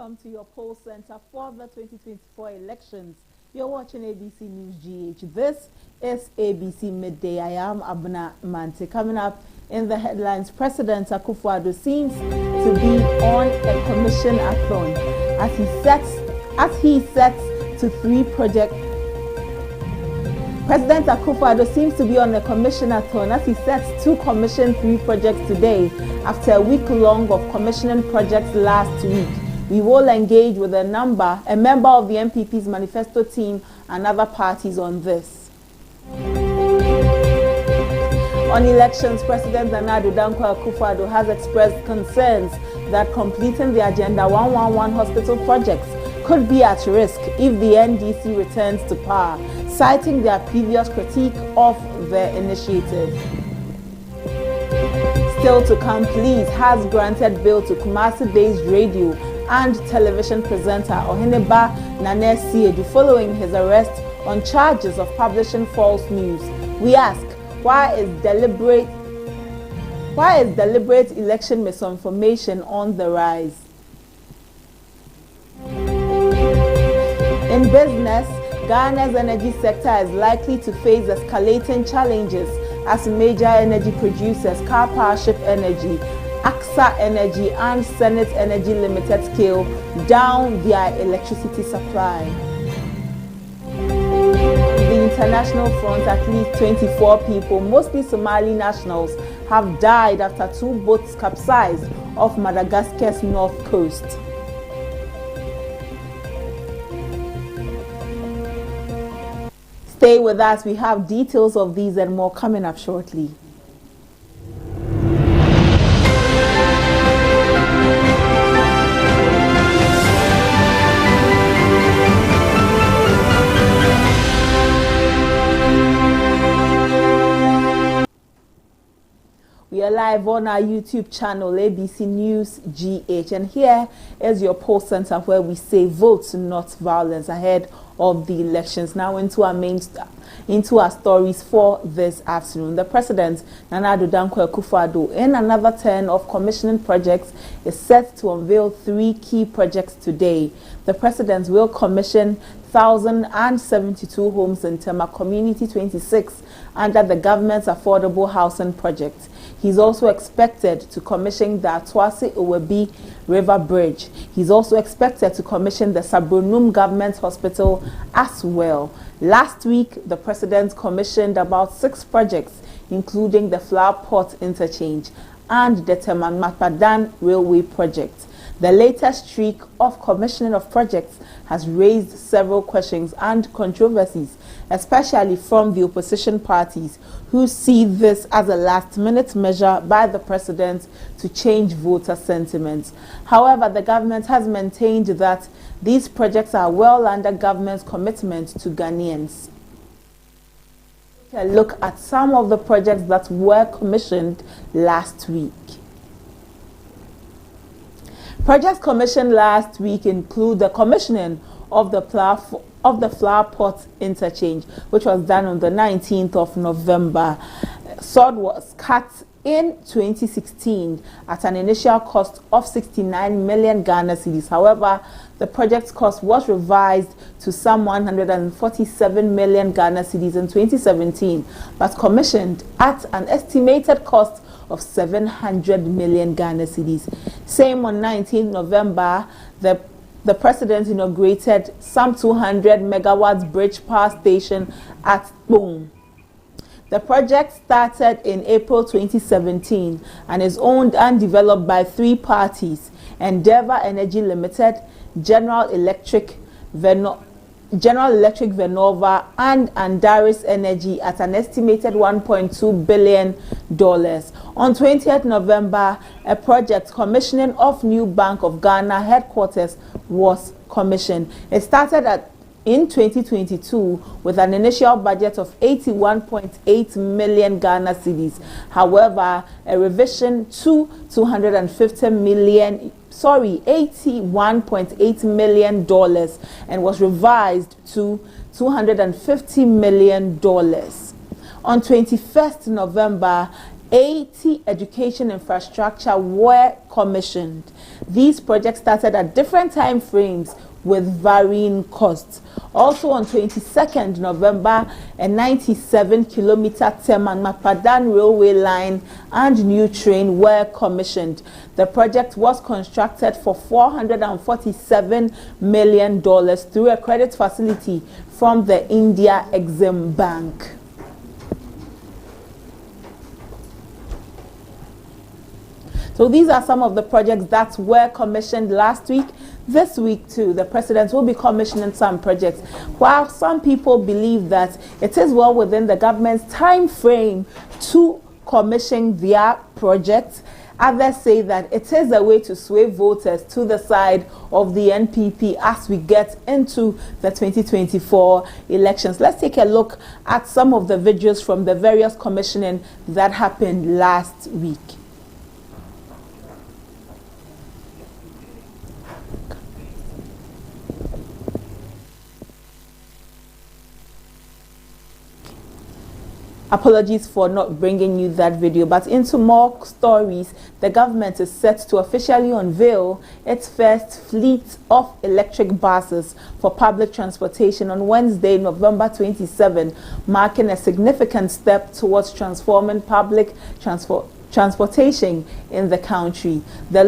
welcome to your poll center for the 2024 elections. You're watching ABC News GH. This is ABC Midday. I am Abuna Mante. Coming up in the headlines, President Akufo-Addo seems to be on a commission-a-thon as he sets to three projects. President Akufo-Addo seems to be on a commission-a-thon as he sets to commission three projects today after a week long of commissioning projects last week. We will engage with a member of the MPP's manifesto team and other parties on this. On elections, President Nana Addo Dankwa Akufo-Addo has expressed concerns that completing the Agenda 111 hospital projects could be at risk if the NDC returns to power, citing their previous critique of the initiative. Still to come, Please has granted bail to Kumasi-based radio and television presenter Oheneba Nane Siedu following his arrest on charges of publishing false news. We ask, why is deliberate election misinformation on the rise? In business, Ghana's energy sector is likely to face escalating challenges as major energy producers Car Powership Energy, AXA Energy and Senate Energy Limited scale down their electricity supply. On the international front, at least 24 people, mostly Somali nationals, have died after two boats capsized off Madagascar's north coast. Stay with us. We have details of these and more coming up shortly. We are live on our YouTube channel, ABC News GH, and here is your poll center where we say vote, not violence, ahead of the elections. Now into our stories for this afternoon. The President, Nana Addo Dankwa Akufo-Addo, in another turn of commissioning projects, is set to unveil three key projects today. The President will commission 1,072 homes in Tema Community 26 under the government's affordable housing project. He's also expected to commission the Atwase Owebi River Bridge. He's also expected to commission the Sabronum Government Hospital as well. Last week, the President commissioned about 6 projects, including the Flower Pot Interchange and the Teman-Mapadan Railway Project. The latest streak of commissioning of projects has raised several questions and controversies, especially from the opposition parties, who see this as a last-minute measure by the President to change voter sentiments. However, the government has maintained that these projects are well under government's commitment to Ghanaians. Take a look at some of the projects that were commissioned last week. Projects commissioned last week include the commissioning of the Flower Pot Interchange, which was done on the 19th of November. Sod was cut in 2016 at an initial cost of 69 million Ghana cedis. However, the project's cost was revised to some 147 million Ghana cedis in 2017, but commissioned at an estimated cost of 700 million Ghana cedis. Same on 19th November, the President inaugurated some 200 megawatts bridge power station at Boom. The project started in April 2017 and is owned and developed by 3 parties: Endeavour Energy Limited, General Electric Vernova, and Andaris Energy at an estimated $1.2 billion. On 20th November, a project commissioning of New Bank of Ghana headquarters was commissioned. It started in 2022 with an initial budget of 81.8 million Ghana cedis. However, a revision to $81.8 million and was revised to $250 million. On 21st November, 80 education infrastructure were commissioned. These projects started at different time frames with varying costs. Also on 22nd November, a 97-kilometer Teman-Mapadan railway line and new train were commissioned. The project was constructed for $447 million through a credit facility from the India Exim Bank. So these are some of the projects that were commissioned last week. This week too, the president will be commissioning some projects. While some people believe that it is well within the government's time frame to commission their projects, others say that it is a way to sway voters to the side of the NPP as we get into the 2024 elections. Let's take a look at some of the videos from the various commissioning that happened last week. Apologies for not bringing you that video, but into more stories, the government is set to officially unveil its first fleet of electric buses for public transportation on Wednesday, November 27, marking a significant step towards transforming public transportation in the country. The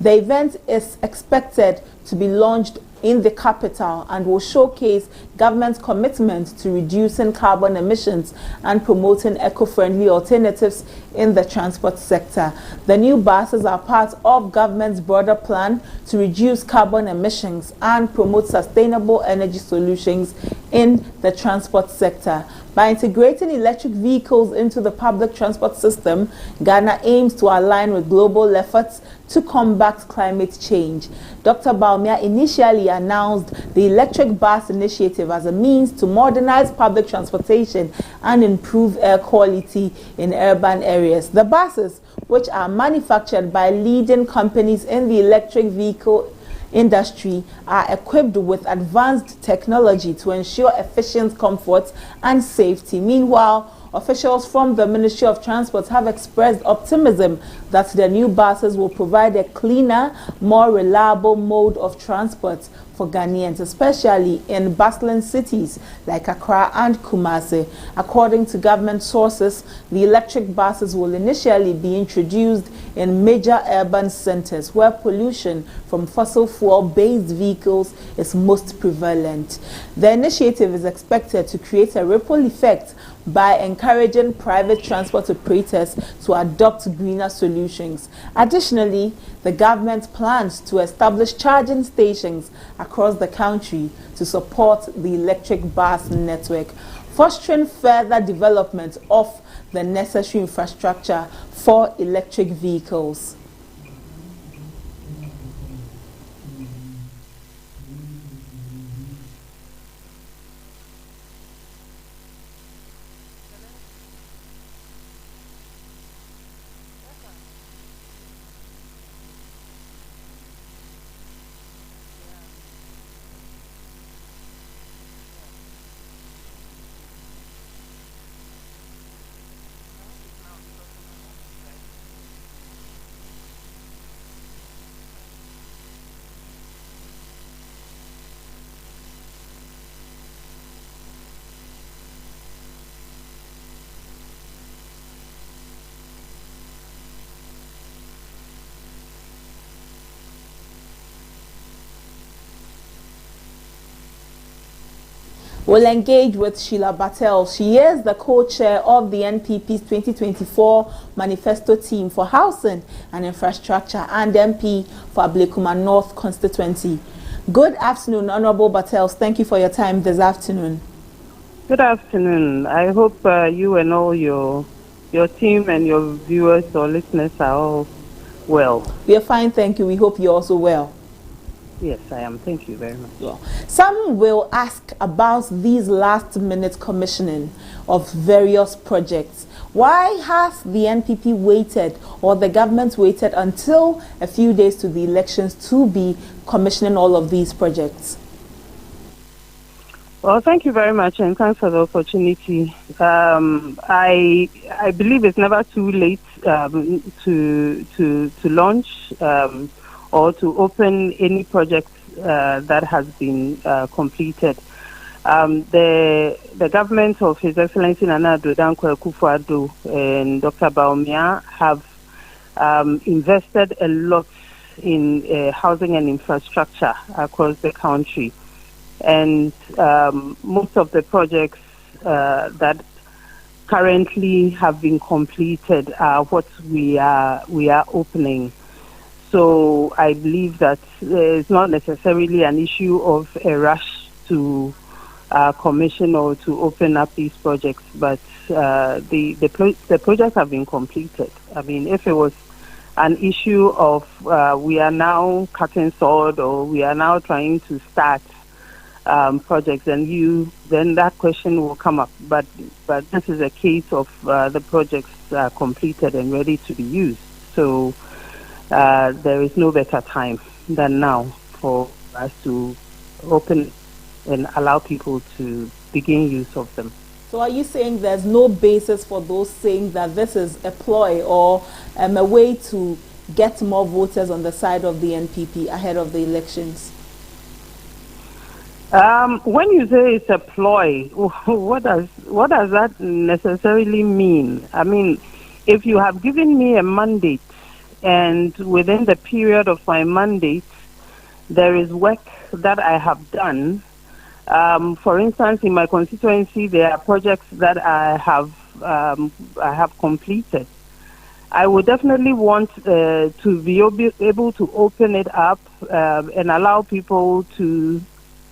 event is expected to be launched in the capital and will showcase government's commitment to reducing carbon emissions and promoting eco-friendly alternatives in the transport sector. The new buses are part of government's broader plan to reduce carbon emissions and promote sustainable energy solutions in the transport sector. By integrating electric vehicles into the public transport system, Ghana aims to align with global efforts to combat climate change. Dr. Bawumia initially announced the electric bus initiative as a means to modernize public transportation and improve air quality in urban areas. The buses, which are manufactured by leading companies in the electric vehicle industry, are equipped with advanced technology to ensure efficient comfort and safety. Meanwhile, officials from the Ministry of Transport have expressed optimism that the new buses will provide a cleaner, more reliable mode of transport for Ghanaians, especially in bustling cities like Accra and Kumasi. According to government sources, the electric buses will initially be introduced in major urban centers where pollution from fossil fuel-based vehicles is most prevalent. The initiative is expected to create a ripple effect by encouraging private transport operators to adopt greener solutions. Additionally, the government plans to establish charging stations across the country to support the electric bus network, fostering further development of the necessary infrastructure for electric vehicles. We'll engage with Sheila Batel. She is the co-chair of the NPP's 2024 Manifesto Team for Housing and Infrastructure and MP for Ablekuma North Constituency. Good afternoon, Honorable Batel. Thank you for your time this afternoon. Good afternoon. I hope you and all your team and your viewers or listeners are all well. We are fine, thank you. We hope you're also well. Yes, I am. Thank you very much. Well, some will ask about these last-minute commissioning of various projects. Why has the NPP waited, or the government waited until a few days to the elections to be commissioning all of these projects? Well, thank you very much, and thanks for the opportunity. I believe it's never too late to launch or to open any project that has been completed. The government of His Excellency Nana Addo Dankwa Akufo-Addo and Dr. Bawumia have invested a lot in housing and infrastructure across the country. And most of the projects that currently have been completed are what we are opening. So I believe that it's not necessarily an issue of a rush to commission or to open up these projects, but the projects have been completed. I mean, if it was an issue of we are now cutting sword or we are now trying to start projects, and then that question will come up. But this is a case of the projects are completed and ready to be used. So there is no better time than now for us to open and allow people to begin use of them. So are you saying there's no basis for those saying that this is a ploy or a way to get more voters on the side of the NPP ahead of the elections? When you say it's a ploy, what does that necessarily mean? I mean, if you have given me a mandate and within the period of my mandate, there is work that I have done. For instance, in my constituency, there are projects that I have completed. I would definitely want to be able to open it up and allow people to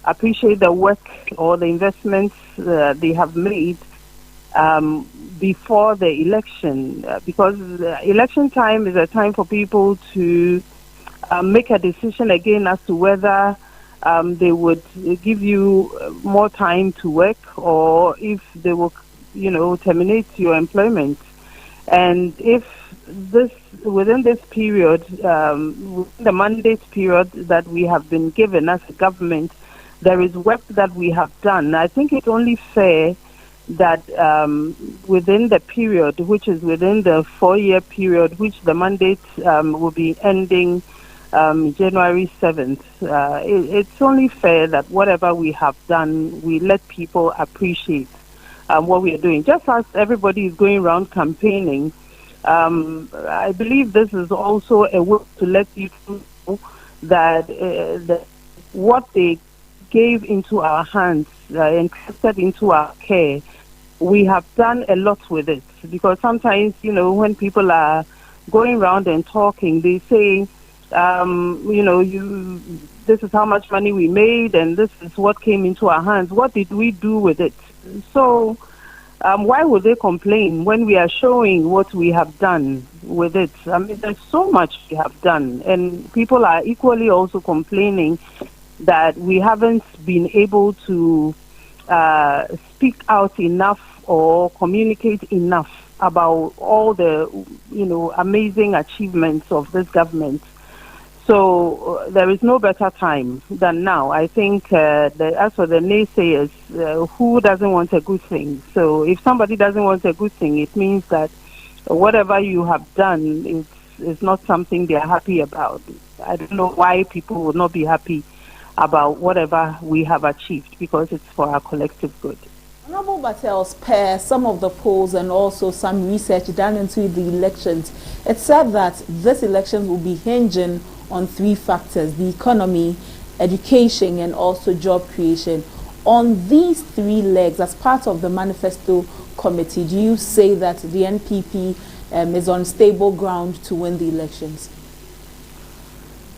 appreciate the work or the investments they have made before the election, because election time is a time for people to make a decision again as to whether they would give you more time to work or if they will, terminate your employment. And if within this period, the mandate period that we have been given as a government, there is work that we have done. I think it's only fair that within the period, which is within the 4-year period, which the mandate will be ending January 7th, it's only fair that whatever we have done, we let people appreciate what we are doing. Just as everybody is going around campaigning, I believe this is also a way to let people know that what they gave into our hands, entrusted into our care, we have done a lot with it. Because sometimes, when people are going around and talking, they say, this is how much money we made and this is what came into our hands. What did we do with it? So why would they complain when we are showing what we have done with it? I mean, there's so much we have done, and people are equally also complaining that we haven't been able to speak out enough or communicate enough about all the, amazing achievements of this government. So there is no better time than now. I think as for the naysayers, who doesn't want a good thing? So if somebody doesn't want a good thing, it means that whatever you have done is not something they are happy about. I don't know why people would not be happy about whatever we have achieved, because it's for our collective good. Honorable Bartels, per some of the polls and also some research done into the elections, it said that this election will be hinging on 3 factors: the economy, education, and also job creation. On these 3 legs, as part of the manifesto committee, do you say that the NPP is on stable ground to win the elections?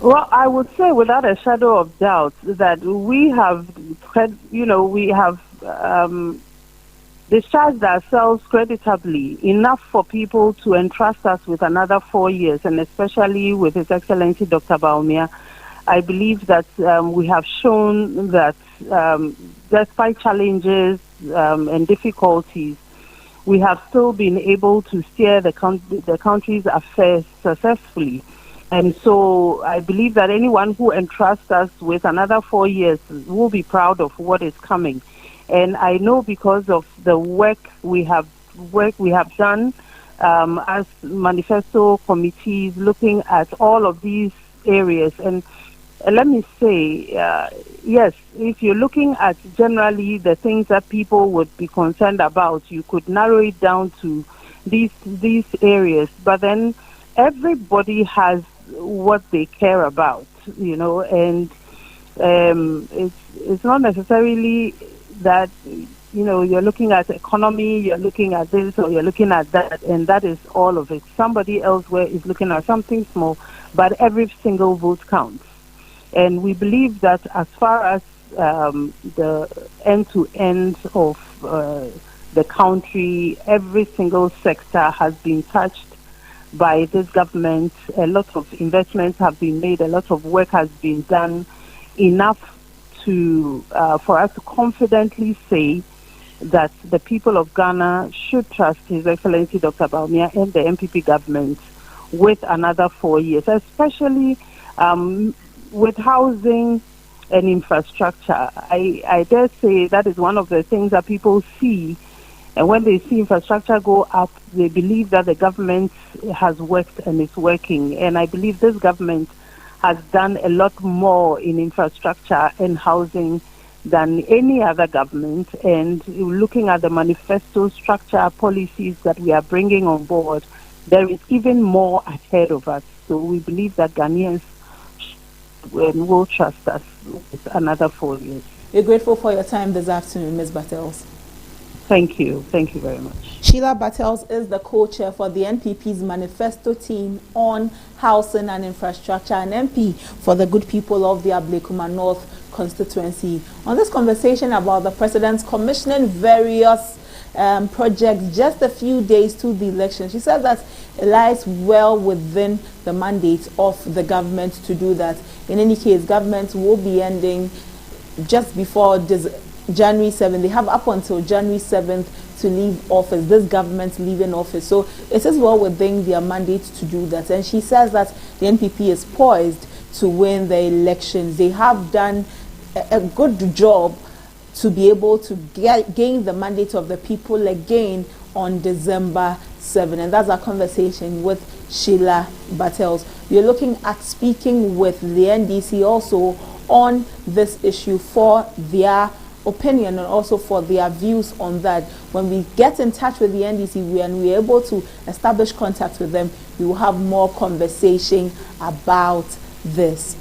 Well, I would say without a shadow of doubt that we have, discharged ourselves creditably enough for people to entrust us with another 4 years, and especially with His Excellency Dr. Bawumia. I believe that we have shown that despite challenges and difficulties, we have still been able to steer the country's affairs successfully. And so I believe that anyone who entrusts us with another 4 years will be proud of what is coming. And I know because of the work we have done as manifesto committees looking at all of these areas. And let me say, yes, if you're looking at generally the things that people would be concerned about, you could narrow it down to these areas. But then everybody has what they care about, and it's not necessarily that you're looking at economy, you're looking at this, or you're looking at that, and that is all of it. Somebody elsewhere is looking at something small, but every single vote counts. And we believe that as far as the end-to-end of the country, every single sector has been touched by this government. A lot of investments have been made, a lot of work has been done, enough for us to confidently say that the people of Ghana should trust His Excellency Dr. Bawumia and the NPP government with another 4 years, especially with housing and infrastructure. I dare say that is one of the things that people see, and when they see infrastructure go up, they believe that the government has worked and is working. And I believe this government has done a lot more in infrastructure and housing than any other government. And looking at the manifesto structure policies that we are bringing on board, there is even more ahead of us. So we believe that Ghanaians will trust us with another 4 years. We're grateful for your time this afternoon, Ms. Bartels. Thank you. Thank you very much. Sheila Bartels is the co-chair for the NPP's manifesto team on housing and infrastructure, and MP for the good people of the Ablekuma North constituency. On this conversation about the president's commissioning various projects just a few days to the election, she said that it lies well within the mandate of the government to do that. In any case, government will be ending just before January 7th. They have up until January 7th to leave office, this government leaving office. So it is well within their mandate to do that. And she says that the NPP is poised to win the elections. They have done a good job to be able to gain the mandate of the people again on December 7th. And that's our conversation with Sheila Bartels. We're looking at speaking with the NDC also on this issue for their opinion and also for their views on that. When we get in touch with the NDC and we're able to establish contact with them, we will have more conversation about this.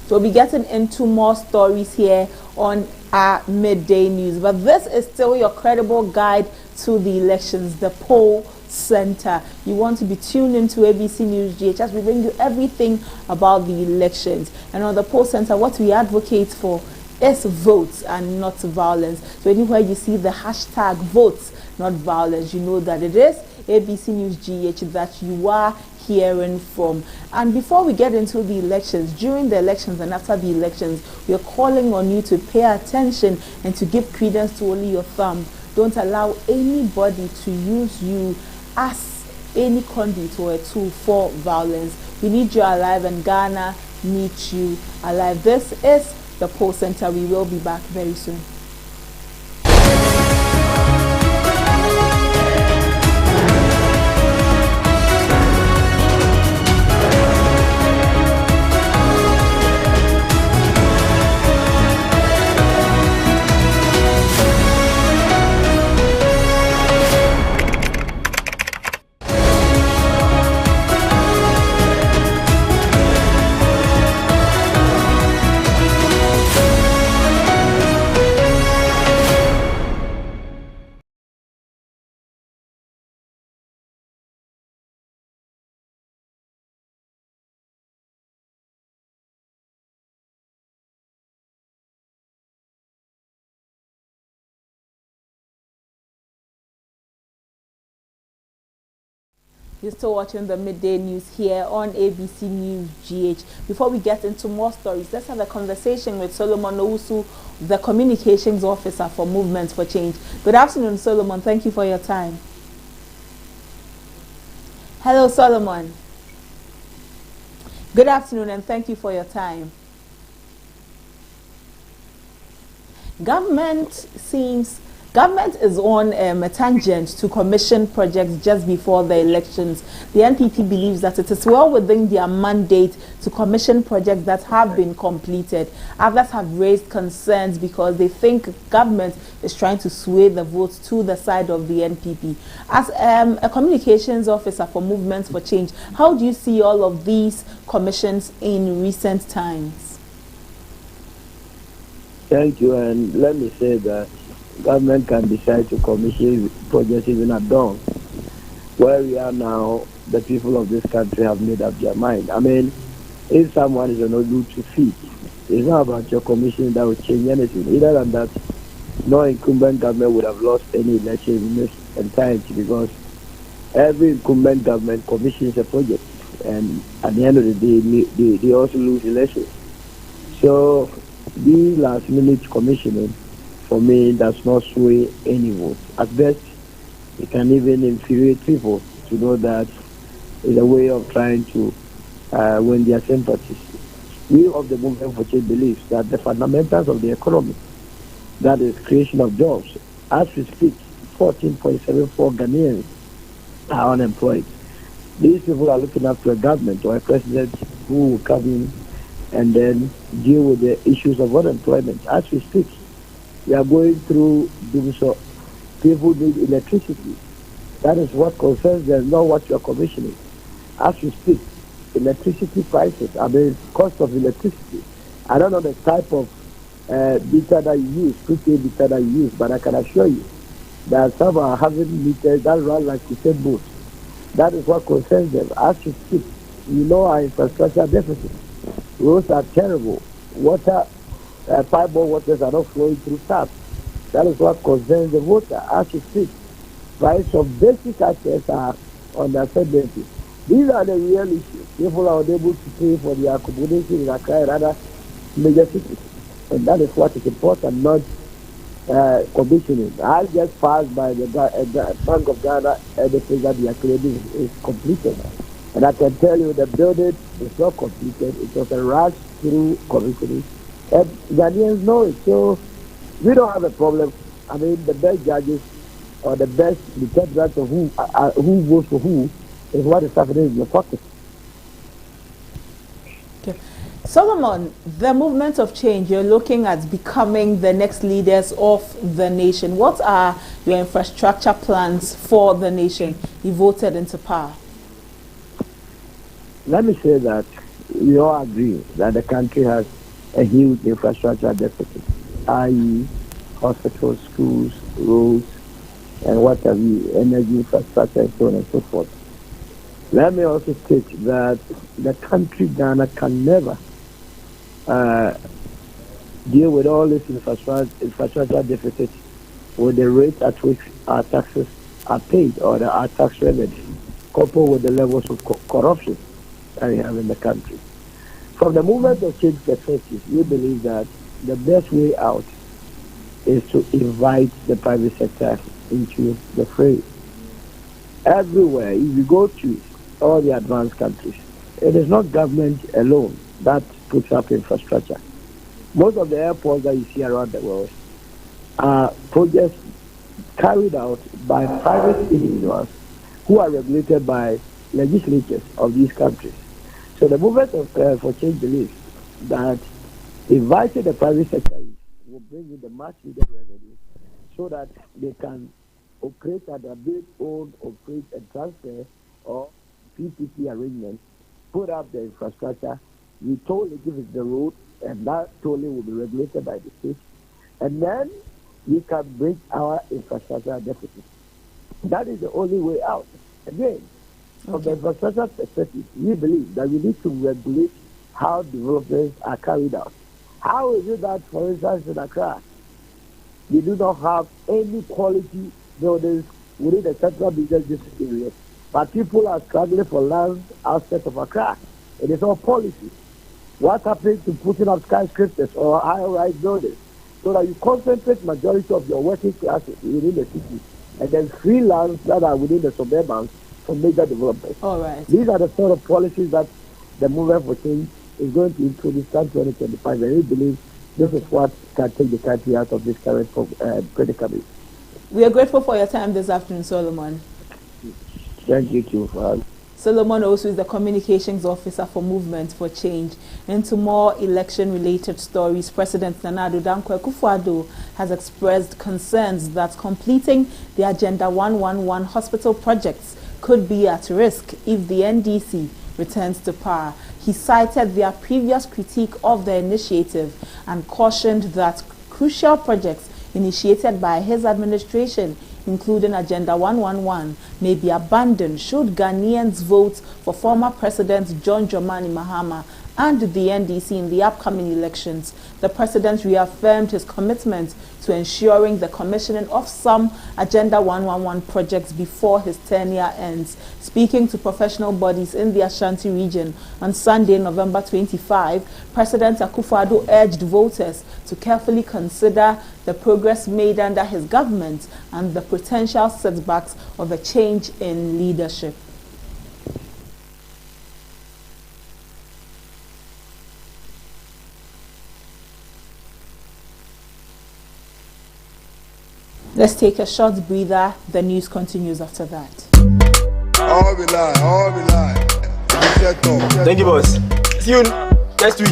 So we'll be getting into more stories here on our midday news. But this is still your credible guide to the elections, the poll center. You want to be tuned into ABC News GH. We bring you everything about the elections. And on the poll center, what we advocate for is votes and not violence. So anywhere you see the hashtag votes, not violence, you know that it is ABC News GH that you are hearing from. And before we get into the elections, during the elections and after the elections, we are calling on you to pay attention and to give credence to only your thumb. Don't allow anybody to use you as any conduit or a tool for violence. We need you alive and Ghana needs you alive. This is the Poll Center. We will be back very soon. You're still watching the midday news here on ABC News GH. Before we get into more stories, let's have a conversation with Solomon Owusu, the communications officer for Movement for Change. Good afternoon, Solomon. Thank you for your time. Hello, Solomon. Good afternoon and thank you for your time. Government is on a tangent to commission projects just before the elections. The NPP believes that it is well within their mandate to commission projects that have been completed. Others have raised concerns because they think government is trying to sway the votes to the side of the NPP. As a communications officer for Movement for Change, how do you see all of these commissions in recent times? Thank you, and let me say that government can decide to commission projects even at dawn. Where we are now, the people of this country have made up their mind. I mean, if someone is not good to feed, it's not about your commission that will change anything. Either than that, no incumbent government would have lost any election in this entirety, because every incumbent government commissions a project, and at the end of the day, they also lose elections. So, the last minute commissioning, for me, does not sway any vote. At best, it can even infuriate people to know that it's a way of trying to win their sympathies. We of the Movement for Change believes that the fundamentals of the economy, that is creation of jobs, as we speak, 14.74 Ghanaians are unemployed. These people are looking up to a government or a president who will come in and then deal with the issues of unemployment. As we speak, we are going through so people need electricity. That is what concerns them, not what you are commissioning. As we speak, electricity prices, cost of electricity. I don't know the type of meter that you use, prepaid meter that you use, but I can assure you that some are having meters that run like the same boat. That is what concerns them. As we speak, our infrastructure deficit. Roads are terrible. Water, pipe waters are not flowing through taps. That is what concerns the voter. As you speak, price of basic access are on the ascendancy. These are the real issues. People are unable to pay for their accommodation in Accra and other major cities. And that is what is important, not commissioning. I just passed by the Bank of Ghana and the thing that the academy is completed. And I can tell you the building is not completed. It was a rush through commissioning. And Ghanaians know it. So we don't have a problem. The best judges or the best determinants of who votes for who is what is happening in your pocket. Okay. Solomon, the Movement of Change, you're looking at becoming the next leaders of the nation. What are your infrastructure plans for the nation you voted into power? Let me say that we all agree that the country has a huge infrastructure deficit, i.e. hospitals, schools, roads, and what have you, energy infrastructure, and so on and so forth. Let me also state that the country, Ghana, can never deal with all this infrastructure deficit with the rate at which our taxes are paid or our tax revenue, coupled with the levels of corruption that we have in the country. From the Movement of Change perspective, we believe that the best way out is to invite the private sector into the fray. Everywhere, if you go to all the advanced countries, it is not government alone that puts up infrastructure. Most of the airports that you see around the world are projects carried out by private individuals who are regulated by legislatures of these countries. So the Movement for Change believes that inviting the private sector will bring in the much needed revenue so that they can operate at their own operate and transfer or PPP arrangements, put up the infrastructure. We totally give it the road, and that totally will be regulated by the state. And then we can bring our infrastructure deficit. That is the only way out. Again, from the infrastructure perspective, we believe that we need to regulate how developments are carried out. How is it that, for instance, in Accra, we do not have any quality buildings within the central business district area, but people are struggling for land outside of Accra? It is all policy. What happens to putting up skyscrapers or high-rise buildings so that you concentrate majority of your working class within the city, and then free lands that are within the suburbs for major development? All right. These are the sort of policies that the Movement for Change is going to introduce in 2025, and we believe This is what can take the country out of this current predicament. We are grateful for your time this afternoon, Solomon. Thank you too. Solomon also is the communications officer for Movement for Change. Into more election-related stories, President Nana Addo Dankwa Akufo-Addo has expressed concerns that completing the Agenda 111 hospital projects could be at risk if the NDC returns to power. He cited their previous critique of the initiative and cautioned that crucial projects initiated by his administration, including Agenda 111, may be abandoned should Ghanaians vote for former President John Dramani Mahama and the NDC in the upcoming elections. The president reaffirmed his commitment to ensuring the commissioning of some Agenda 111 projects before his tenure ends. Speaking to professional bodies in the Ashanti region on Sunday, November 25, President Akufo-Addo urged voters to carefully consider the progress made under his government and the potential setbacks of a change in leadership. Let's take a short breather. The news continues after that. All be lie. Thank you, boss. See you next week.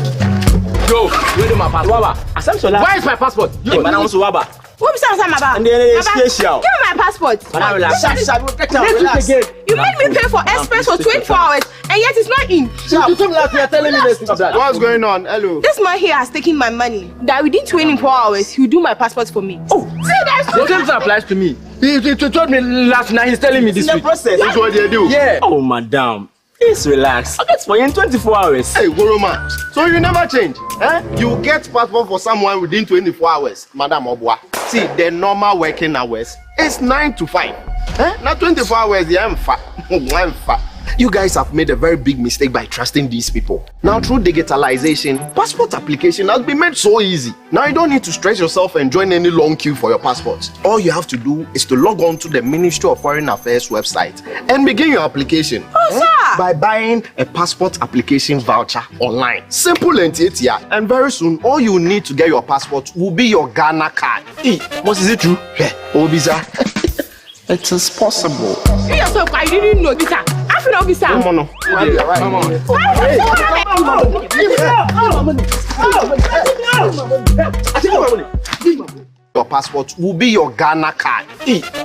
Yo, where is my passport? Where is my passport? Yo, man, I want to Waba. Whoops, and then it's special. Give me my passport. Relax. You made me pay for express for 24 hours, and yet it's not in. You told me that you are telling me this. What's going on? Hello. This man here has taken my money. That within 24 hours, he'll do my passport for me. Oh, see, that's the same thing applies to me. He told me last night. He's telling me this week. Process. That's what they do. Yeah. Oh, madam. Please relax. I'll get for you in 24 hours. Hey, Goroma. So you never change? Eh? You get passport for someone within 24 hours, Madam Obwa. See, the normal working hours is 9 to 5. Eh? Not 24 hours, I'm fat. You guys have made a very big mistake by trusting these people. Now, through digitalization, passport application has been made so easy. Now, you don't need to stress yourself and join any long queue for your passports. All you have to do is to log on to the Ministry of Foreign Affairs website and begin your application. By buying a passport application voucher online. Simple and easier. And very soon, all you need to get your passport will be your Ghana card. What is it true? Yeah, Obisa. It is possible. You yourself, I didn't know this. I feel officer. Come on. Come on. Your passport will be your Ghana card.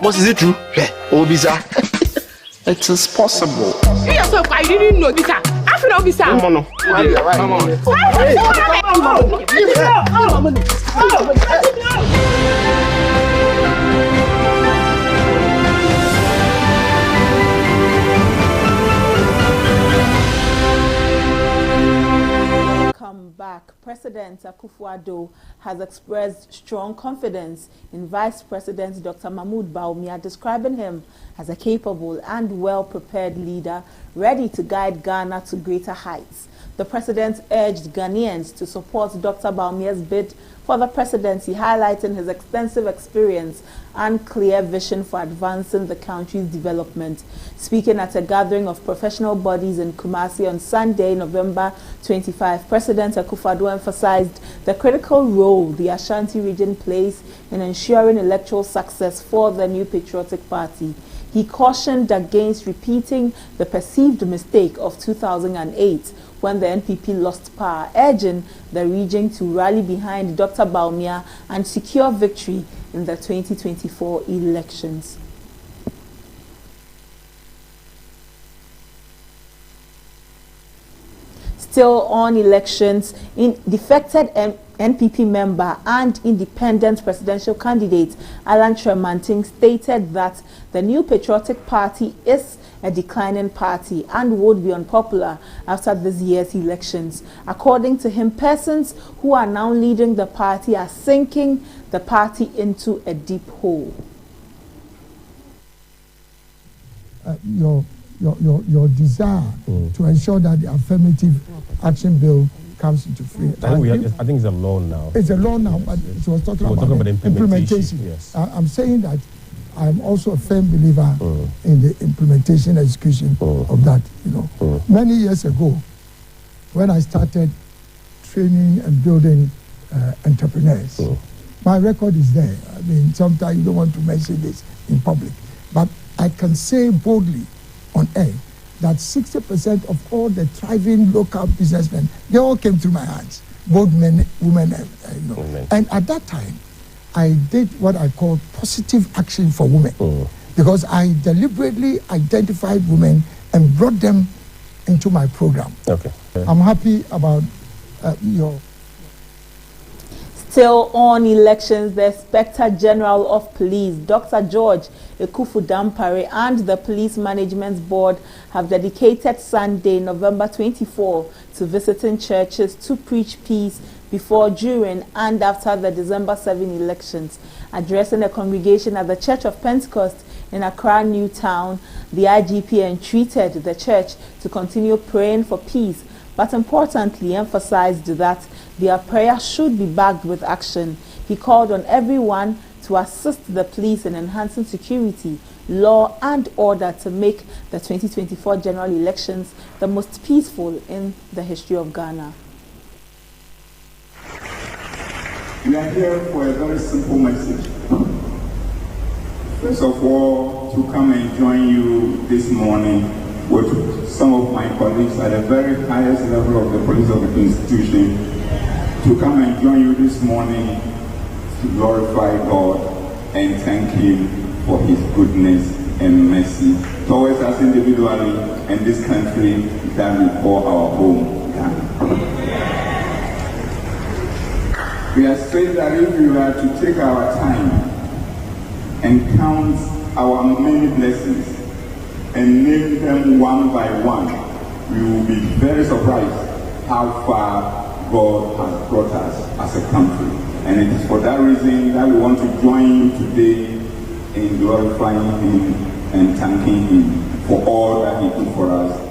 What is it true? Yeah, Obisa. It is possible. You yourself, I didn't know this. I feel officer. Come on. Back, President Akufo-Addo has expressed strong confidence in Vice President Dr. Mahmoud Bawumia, describing him as a capable and well-prepared leader ready to guide Ghana to greater heights. The president urged Ghanaians to support Dr. Bawumia's bid for the presidency, highlighting his extensive experience and clear vision for advancing the country's development. Speaking at a gathering of professional bodies in Kumasi on Sunday, November 25, President Akufo-Addo emphasized the critical role the Ashanti region plays in ensuring electoral success for the New Patriotic Party. He cautioned against repeating the perceived mistake of 2008 when the NPP lost power, urging the region to rally behind Dr. Bawumia and secure victory in the 2024 elections. Still on elections, defected NPP member and independent presidential candidate Alan Tremanting stated that the New Patriotic Party is a declining party and would be unpopular after this year's elections. According to him, persons who are now leading the party are sinking the party into a deep hole. Your desire to ensure that the affirmative action bill comes into effect. I think it's a law now. It's a law now, but it was talking about implementation. Yes. I'm saying that I'm also a firm believer in the implementation execution of that. Many years ago, when I started training and building entrepreneurs. My record is there. I mean, sometimes you don't want to mention this in public, but I can say boldly on air that 60% of all the thriving local businessmen, they all came through my hands, both men, women, And at that time, I did what I call positive action for women, because I deliberately identified women and brought them into my program. Okay. I'm happy about your... Still on elections, the Inspector General of Police, Dr. George Ekufu Dampare, and the Police Management Board have dedicated Sunday, November 24, to visiting churches to preach peace before, during, and after the December 7 elections. Addressing a congregation at the Church of Pentecost in Accra, Newtown, the IGP entreated the church to continue praying for peace, but importantly emphasized that their prayer should be backed with action. He called on everyone to assist the police in enhancing security, law and order to make the 2024 general elections the most peaceful in the history of Ghana. We are here for a very simple message. First of all, to come and join you this morning with some of my colleagues at the very highest level of the police of the institution, to come and join you this morning to glorify God and thank Him for His goodness and mercy towards us individually and this country that we call our home, Ghana. We are saying that if we were to take our time and count our many blessings and name them one by one, we will be very surprised how far God has brought us as a country. And it is for that reason that we want to join you today in glorifying Him and thanking Him for all that He did for us.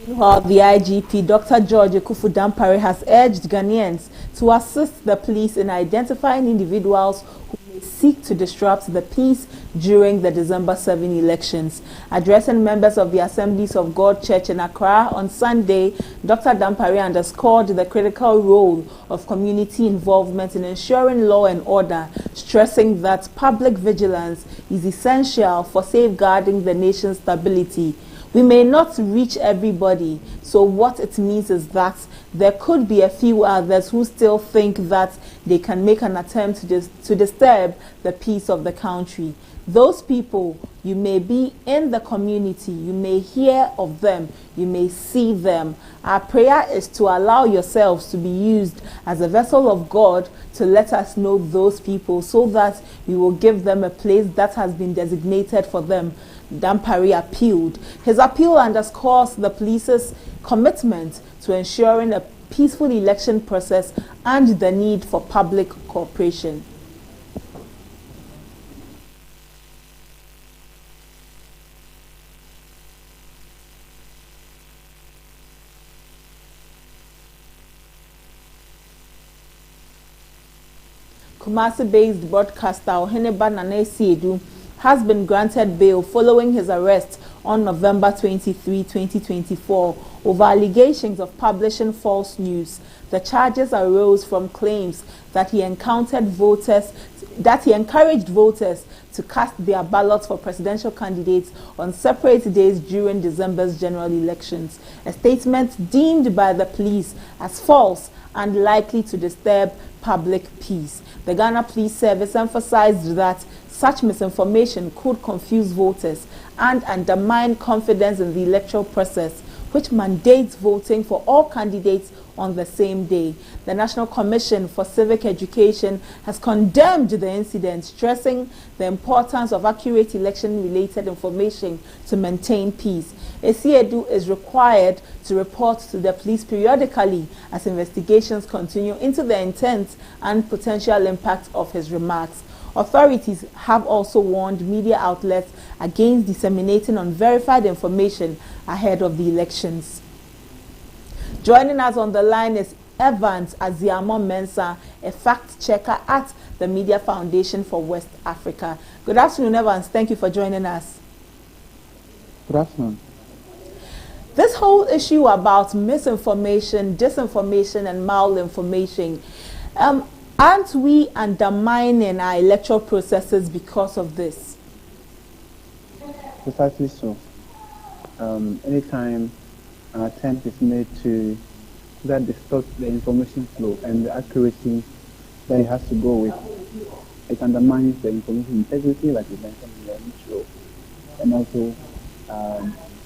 Meanwhile, the IGP, Dr. George Ekufu Dampare, has urged Ghanaians to assist the police in identifying individuals who may seek to disrupt the peace during the December 7 elections. Addressing members of the Assemblies of God Church in Accra on Sunday, Dr. Dampare underscored the critical role of community involvement in ensuring law and order, stressing that public vigilance is essential for safeguarding the nation's stability. We may not reach everybody, so what it means is that there could be a few others who still think that they can make an attempt to disturb the peace of the country. Those people, you may be in the community, you may hear of them, you may see them. Our prayer is to allow yourselves to be used as a vessel of God to let us know those people so that we will give them a place that has been designated for them. Dampare appealed. His appeal underscores the police's commitment to ensuring a peaceful election process and the need for public cooperation. Kumasi-based broadcaster Oheneba Nana Esiedu has been granted bail following his arrest on November 23, 2024, over allegations of publishing false news. The charges arose from claims that he encouraged voters to cast their ballots for presidential candidates on separate days during December's general elections. A statement deemed by the police as false and likely to disturb public peace. The Ghana Police Service emphasized that such misinformation could confuse voters and undermine confidence in the electoral process, which mandates voting for all candidates on the same day. The National Commission for Civic Education has condemned the incident, stressing the importance of accurate election-related information to maintain peace. Esiedu is required to report to the police periodically as investigations continue into the intent and potential impact of his remarks. Authorities have also warned media outlets against disseminating unverified information ahead of the elections. Joining us on the line is Evans Aziamo Mensah, a fact-checker at the Media Foundation for West Africa. Good afternoon, Evans. Thank you for joining us. Good afternoon. This whole issue about misinformation, disinformation, and malinformation, Aren't we undermining our electoral processes because of this? Precisely so. Anytime an attempt is made to that distort the information flow and the accuracy that it has to go with, it undermines the information integrity, like you mentioned in the intro. And also,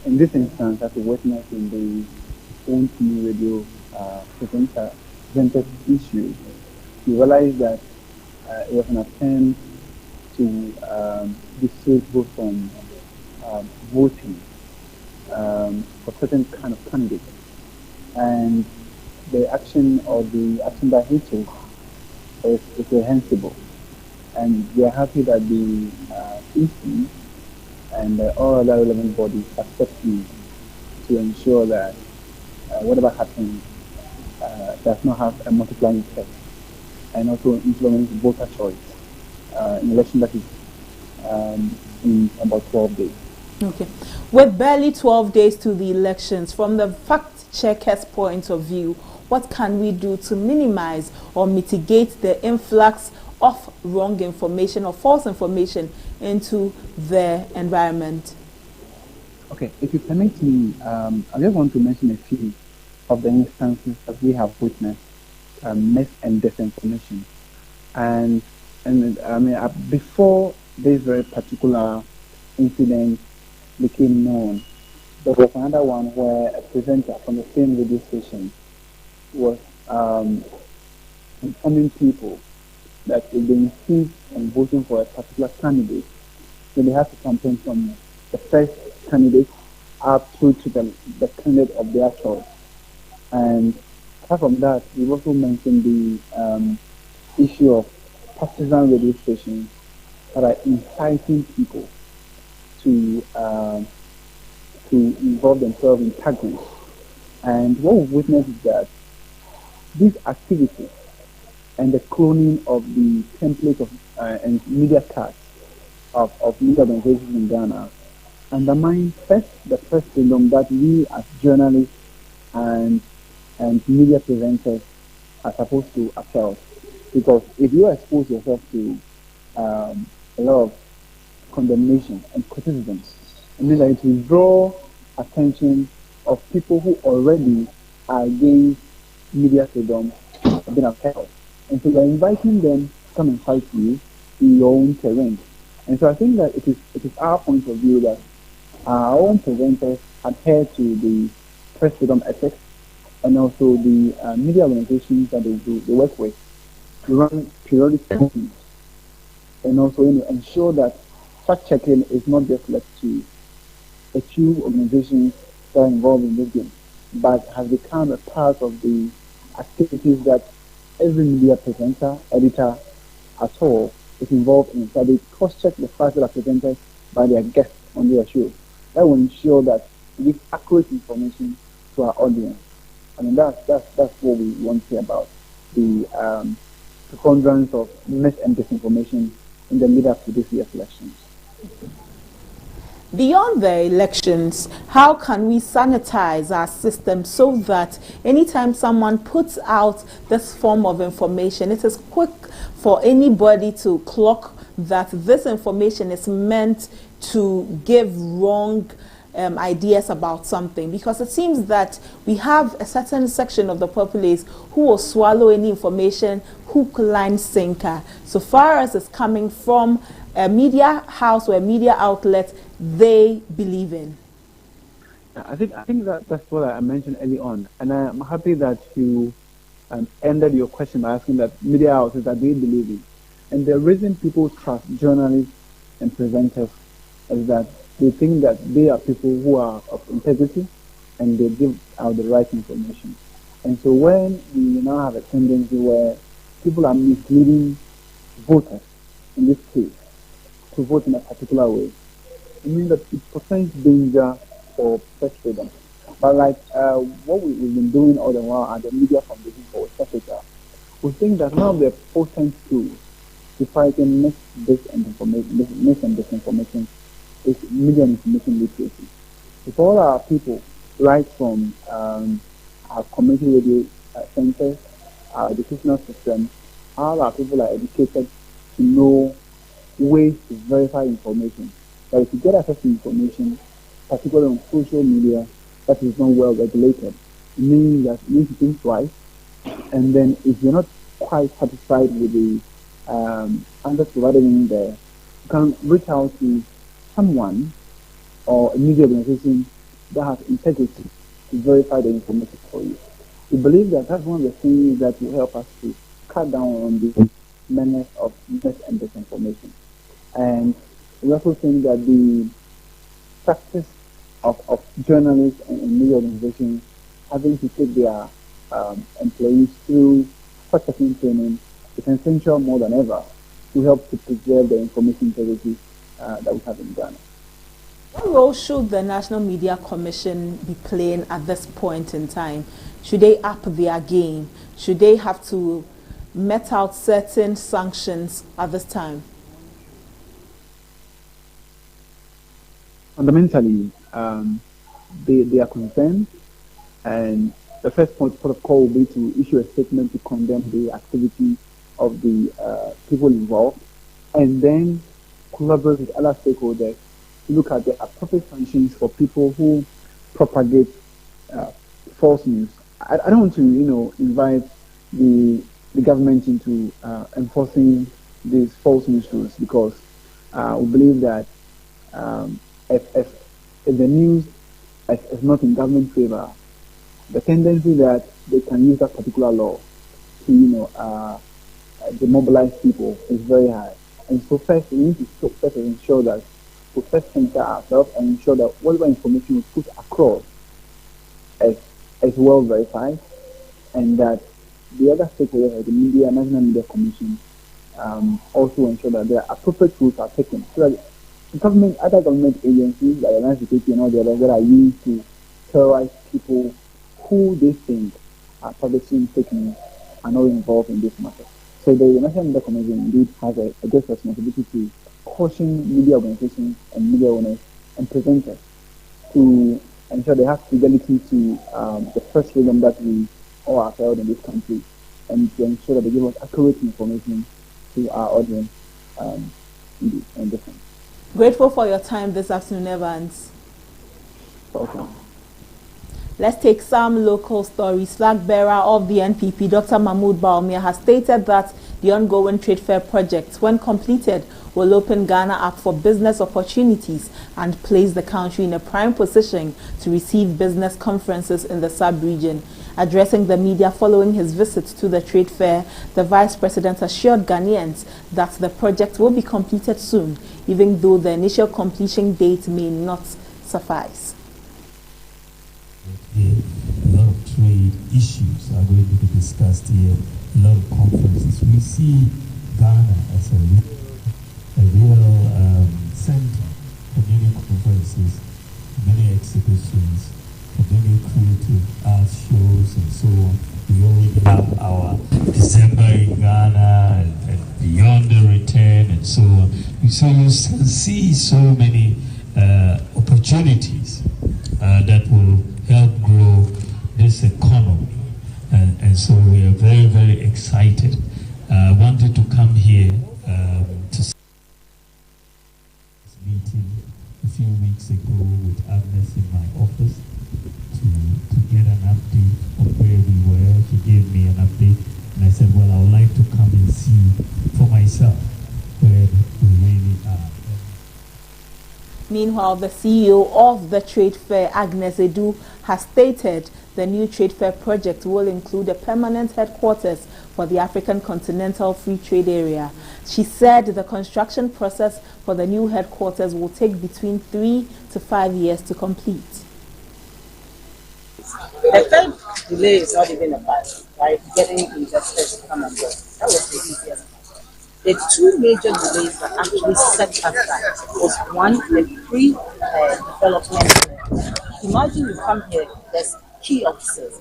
in this instance, as a witness in the own TV radio presented issue, you realize that it was an attempt to dissuade people from voting for certain kind of candidates. And the action that he took is reprehensible. And we are happy that the EC and all other relevant bodies are stepping to ensure that whatever happens does not have a multiplying effect and also influence voter choice in election that is in about 12 days. Okay. With barely 12 days to the elections, from the fact checkers' point of view, what can we do to minimize or mitigate the influx of wrong information or false information into the environment? Okay, if you permit me, I just want to mention a few of the instances that we have witnessed mis and disinformation. And I mean, before this very particular incident became known, there was another one where a presenter from the same radio station was informing people that if they insist on voting for a particular candidate, then they have to campaign from the first candidate up through to the candidate of their choice. And apart from that, we also mentioned the issue of partisan radio stations that are inciting people to involve themselves in tagging. And what we've witnessed is that these activities and the cloning of the template of and media cards of media organizations in Ghana undermine first the press freedom that we as journalists and media presenters are supposed to upheld. Because if you expose yourself to a lot of condemnation and criticism, it means that it will draw attention of people who already are against media freedom have been upheld. And so you're inviting them to come and fight you in your own terrain. And so I think that it is our point of view that our own presenters adhere to the press freedom ethics and also the media organizations that they work with to run periodic campaigns and also ensure that fact-checking is not just left to a few organizations that are involved in this game, but has become a part of the activities that every media presenter, editor at all is involved in. So they cross-check the facts that are presented by their guests on their show. That will ensure that we give accurate information to our audience. I mean, that's what we want to say about the preponderance of mis and disinformation in the lead-up to this year's elections. Beyond the elections, how can we sanitize our system so that anytime someone puts out this form of information, it is quick for anybody to clock that this information is meant to give wrong ideas about something? Because it seems that we have a certain section of the populace who will swallow any information hook, line, sinker. So far as it's coming from a media house or a media outlet they believe in. I think that's what I mentioned early on, and I'm happy that you ended your question by asking that media houses that they believe in. And the reason people trust journalists and presenters is that they think that they are people who are of integrity and they give out the right information. And so when we now have a tendency where people are misleading voters, in this case, to vote in a particular way, it means that it presents danger for press freedom. But like what we've been doing all the while at the Media Foundation for West Africa, we think that one of the potent tools to fighting mis and disinformation is media and information literacy. If all our people, right from our community radio centers, our educational system, how our people are educated to know ways to verify information. That if you get access to information, particularly on social media, that is not well regulated, it means that you need to think twice. And then if you're not quite satisfied with the answers provided in there, you can reach out to someone or a media organization that has integrity to verify the information for you. We believe that that's one of the things that will help us to cut down on the menace of mis and disinformation. And we also think that the practice of journalists and media organizations having to take their employees through fact-checking training is essential more than ever to help to preserve the information integrity that we have in Ghana. What role should the National Media Commission be playing at this point in time? Should they up their game? Should they have to met out certain sanctions at this time? Fundamentally, they are concerned, and the first point of call will be to issue a statement to condemn the activity of the people involved, and then collaborate with other stakeholders to look at the appropriate sanctions for people who propagate false news. I don't want to, invite the government into enforcing these false news rules, because we believe that if the news is not in government favor, the tendency that they can use that particular law to, demobilize people is very high. And so first, we need to first ensure that we first center ourselves and ensure that whatever information we put across is well verified, and that the other stakeholders, like the media, National Media Commission, also ensure that the appropriate rules are taken, so that other government agencies, like the National Security and all the others that are used to terrorize people who they think are publishing fake news, are not involved in this matter. So the National Media Commission indeed has a great responsibility to caution media organizations and media owners and presenters to ensure they have fidelity to the first freedom that we all are held in this country, and to ensure that they give us accurate information to our audience and different. Grateful for your time this afternoon, Evans. Welcome. Let's take some local stories. Flag bearer of the NPP, Dr. Mahmoud Bawumia, has stated that the ongoing trade fair project, when completed, will open Ghana up for business opportunities and place the country in a prime position to receive business conferences in the sub-region. Addressing the media following his visit to the trade fair, the Vice President assured Ghanaians that the project will be completed soon, even though the initial completion date may not suffice. A lot of trade issues are going to be discussed here, a lot of conferences. We see Ghana as a real center for many conferences, many exhibitions, for many creative art shows and so on. We already have our December in Ghana and beyond the return and so on. So you still see so many opportunities that will help grow this economy. And so we are very, very excited. I wanted to come here to this meeting a few weeks ago with Agnes in my office to get an update of where we were. She gave me an update, and I said, well, I would like to come and see for myself where we really are. Meanwhile, the CEO of the trade fair, Agnes Edu, has stated the new trade fair project will include a permanent headquarters for the African Continental Free Trade Area. She said the construction process for the new headquarters will take between 3 to 5 years to complete. The third delay is not even a part, right? Getting investors to come and go. That was the easiest. The two major delays that actually set us back was one, the pre-development. Imagine you come here, there's key officers,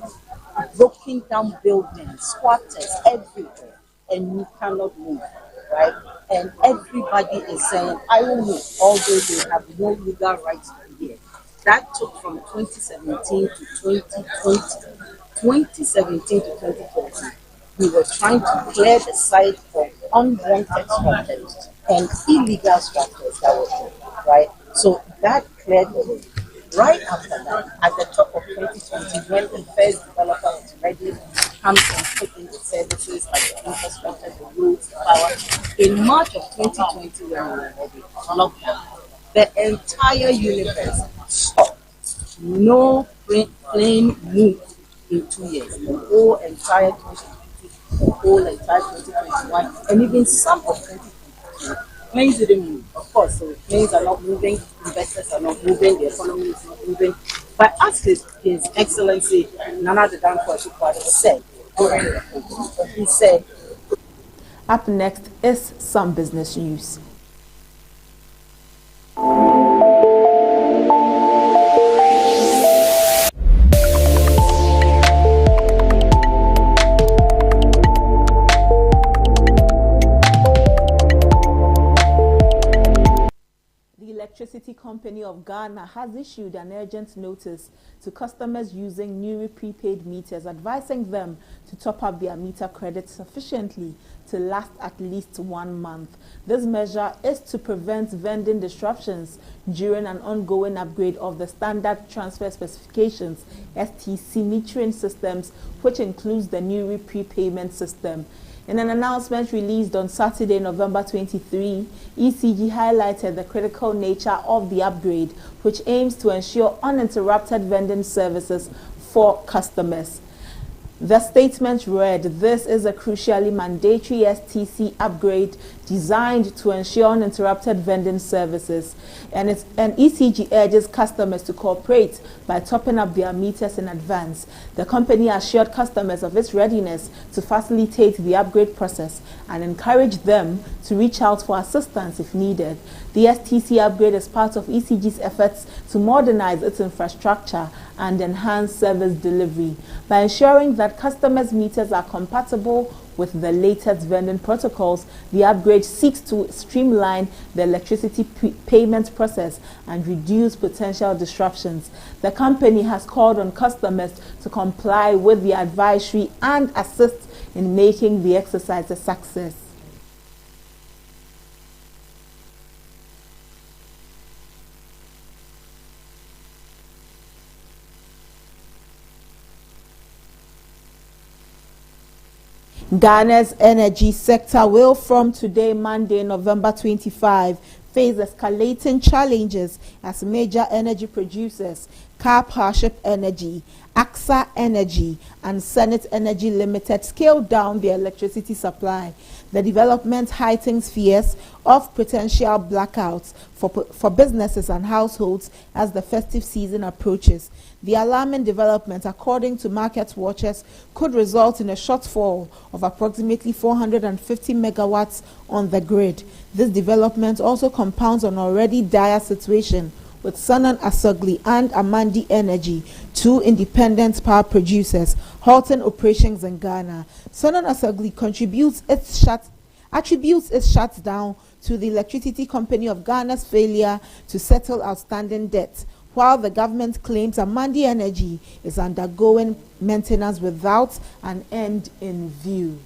broken down buildings, squatters everywhere, and you cannot move, right? And everybody is saying, I will move, although they have no legal right to be here. That took from 2017 to 2020, 2017 to 2020. we were trying to clear the site of unwanted structures and illegal structures that were there, right? So that cleared the way. Right after that, at the top of 2020, when the first developer was ready to come and put in the services like the infrastructure, the roads, the power, in March of 2020, when we were already locked down, the entire universe stopped. No plane moved in 2 years. The whole entire 2020, the whole entire 2021, and even some of 2022, planes didn't move. Of course, so planes are not moving, investors are not moving, the economy is not moving. But as His Excellency Nana Addo Dankwa Akufo-Addo said during the program, he said, Up next is some business news. Electricity Company of Ghana has issued an urgent notice to customers using Newry prepaid meters, advising them to top up their meter credit sufficiently to last at least 1 month. This measure is to prevent vending disruptions during an ongoing upgrade of the Standard Transfer Specifications (STC) metering systems, which includes the Newry prepayment system. In an announcement released on Saturday, November 23, ECG highlighted the critical nature of the upgrade, which aims to ensure uninterrupted vending services for customers. The statement read, "This is a crucially mandatory STC upgrade designed to ensure uninterrupted vending services, and ECG urges customers to cooperate by topping up their meters in advance." The company assured customers of its readiness to facilitate the upgrade process and encourage them to reach out for assistance if needed. The STC upgrade is part of ECG's efforts to modernize its infrastructure and enhance service delivery. By ensuring that customers' meters are compatible with the latest vending protocols, the upgrade seeks to streamline the electricity payment process and reduce potential disruptions. The company has called on customers to comply with the advisory and assist in making the exercise a success. Ghana's energy sector will from today, Monday, November 25, face escalating challenges as major energy producers, Cap Hardship Energy, AXA Energy, and Senate Energy Limited scale down their electricity supply. The development heightens fears of potential blackouts for businesses and households as the festive season approaches. The alarming development, according to market watchers, could result in a shortfall of approximately 450 megawatts on the grid. This development also compounds an already dire situation with Sanan Asogli and Amandi Energy, two independent power producers, halting operations in Ghana. Sanan Asogli attributes its shutdown to the Electricity Company of Ghana's failure to settle outstanding debt, while the government claims Amandi Energy is undergoing maintenance without an end in view.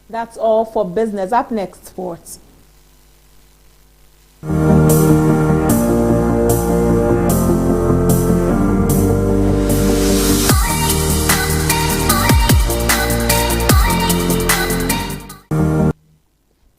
That's all for business. Up next, sports.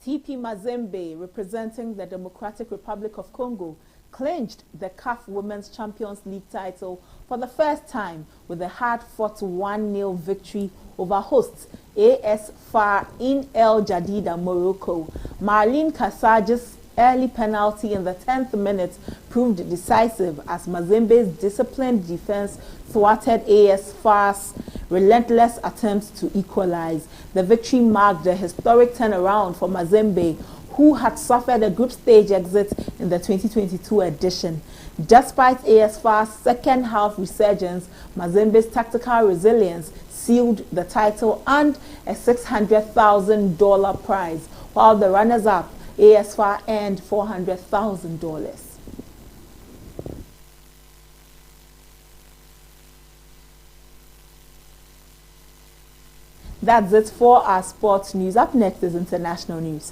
TP Mazembe, representing the Democratic Republic of Congo, clinched the CAF Women's Champions League title for the first time with a hard-fought 1-0 victory over hosts AS FAR in El Jadida, Morocco. Marlene Kassage's early penalty in the 10th minute proved decisive as Mazembe's disciplined defense thwarted AS FAR's relentless attempts to equalize. The victory marked a historic turnaround for Mazembe, who had suffered a group stage exit in the 2022 edition. Despite AS FAR's second half resurgence, Mazembe's tactical resilience sealed the title and a $600,000 prize, while the runners-up, AS FAR, earned $400,000. That's it for our sports news. Up next is international news.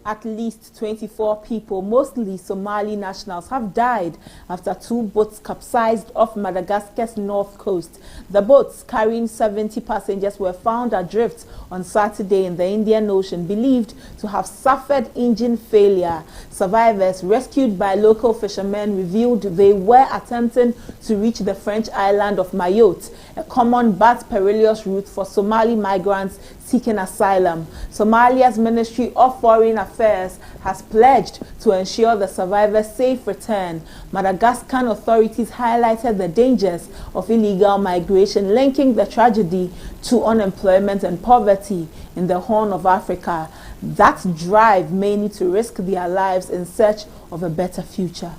At least 24 people, mostly Somali nationals, have died after two boats capsized off Madagascar's north coast. The boats, carrying 70 passengers, were found adrift on Saturday in the Indian Ocean, believed to have suffered engine failure. Survivors, rescued by local fishermen, revealed they were attempting to reach the French island of Mayotte, a common but perilous route for Somali migrants seeking asylum. Somalia's Ministry of Foreign Affairs has pledged to ensure the survivors' safe return. Madagascar authorities highlighted the dangers of illegal migration, linking the tragedy to unemployment and poverty in the Horn of Africa that drive many to risk their lives in search of a better future.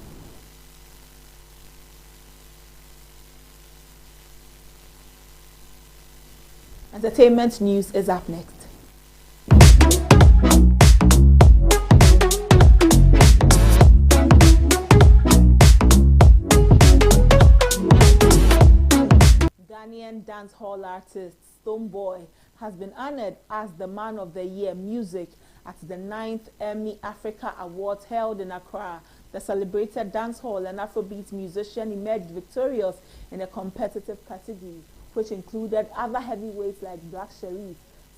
Entertainment news is up next. Ghanaian dancehall artist Stonebwoy has been honored as the Man of the Year Music at the 9th Emmy Africa Awards held in Accra. The celebrated dancehall and Afrobeat musician emerged victorious in a competitive category, which included other heavyweights like Black Sherif,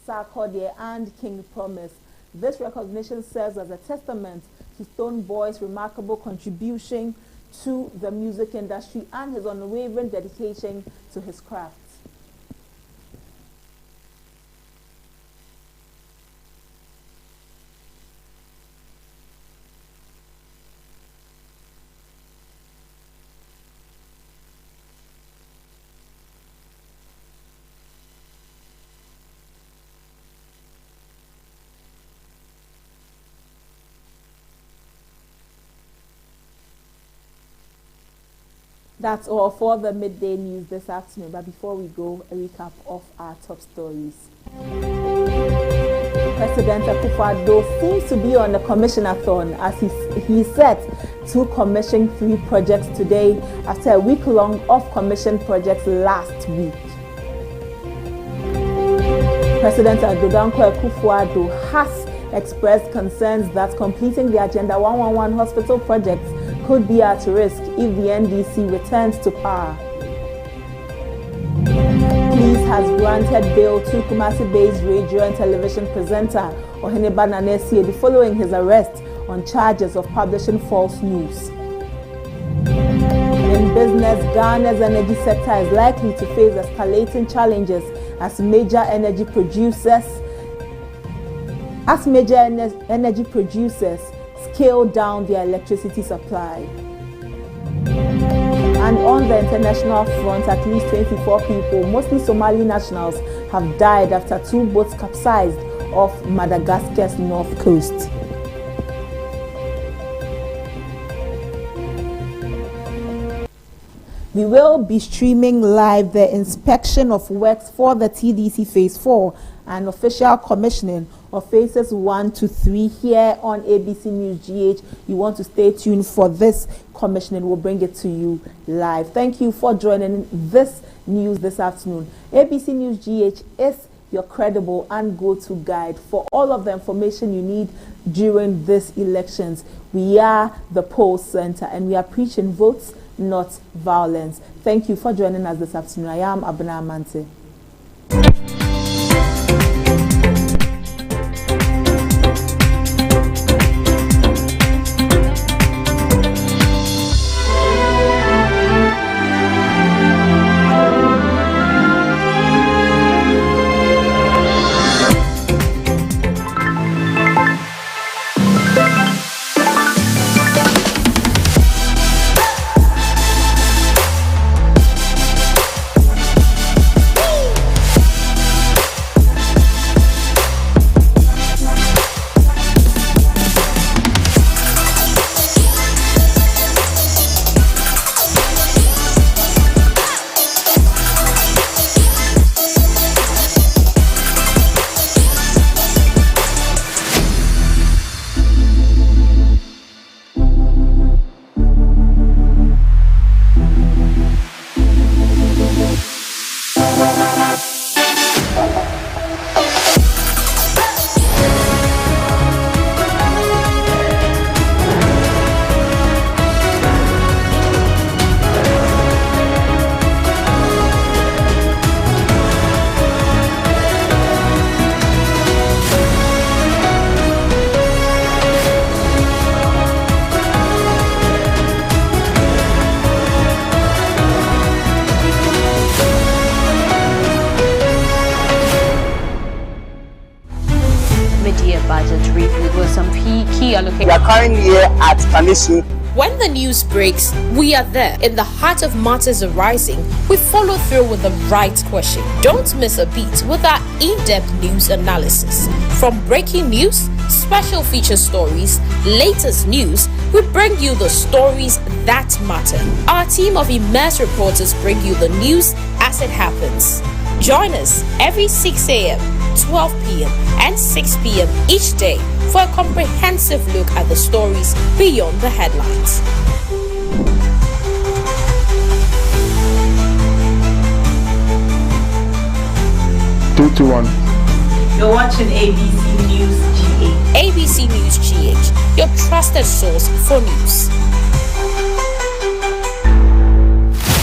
Sarkodie, and King Promise. This recognition serves as a testament to Stonebwoy's remarkable contribution to the music industry and his unwavering dedication to his craft. That's all for the midday news this afternoon. But before we go, a recap of our top stories. President Akufo-Addo seems to be on a commissionathon as he set to commission 3 projects today after a week-long off-commission projects last week. President Adodankwa Akufo-Addo has expressed concerns that completing the Agenda 111 hospital projects could be at risk if the NDC returns to power. Police has granted bail to Kumasi-based radio and television presenter Oheneba Nanesiedu following his arrest on charges of publishing false news. In business, Ghana's energy sector is likely to face escalating challenges as major energy producers scale down their electricity supply. And on the international front, at least 24 people, mostly Somali nationals, have died after 2 boats capsized off Madagascar's north coast. We will be streaming live the inspection of works for the TDC Phase 4 and official commissioning of Phases 1 to 3 here on ABC News GH. You want to stay tuned for this commissioning. We'll bring it to you live. Thank you for joining this news this afternoon. ABC News GH is your credible and go-to guide for all of the information you need during these elections. We are the Poll Center and we are preaching votes, not violence. Thank you for joining us this afternoon. I am Abna Amante. are located? We are currently here at Kanisu. When the news breaks, we are there. In the heart of matters arising, we follow through with the right question. Don't miss a beat with our in-depth news analysis. From breaking news, special feature stories, latest news, we bring you the stories that matter. Our team of immersed reporters bring you the news as it happens. Join us every 6 a.m., 12 p.m. and 6 p.m. each day for a comprehensive look at the stories beyond the headlines. 3, 2, 1. You're watching ABC News GH. ABC News GH, your trusted source for news.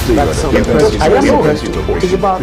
That's something. I am impressed. It's about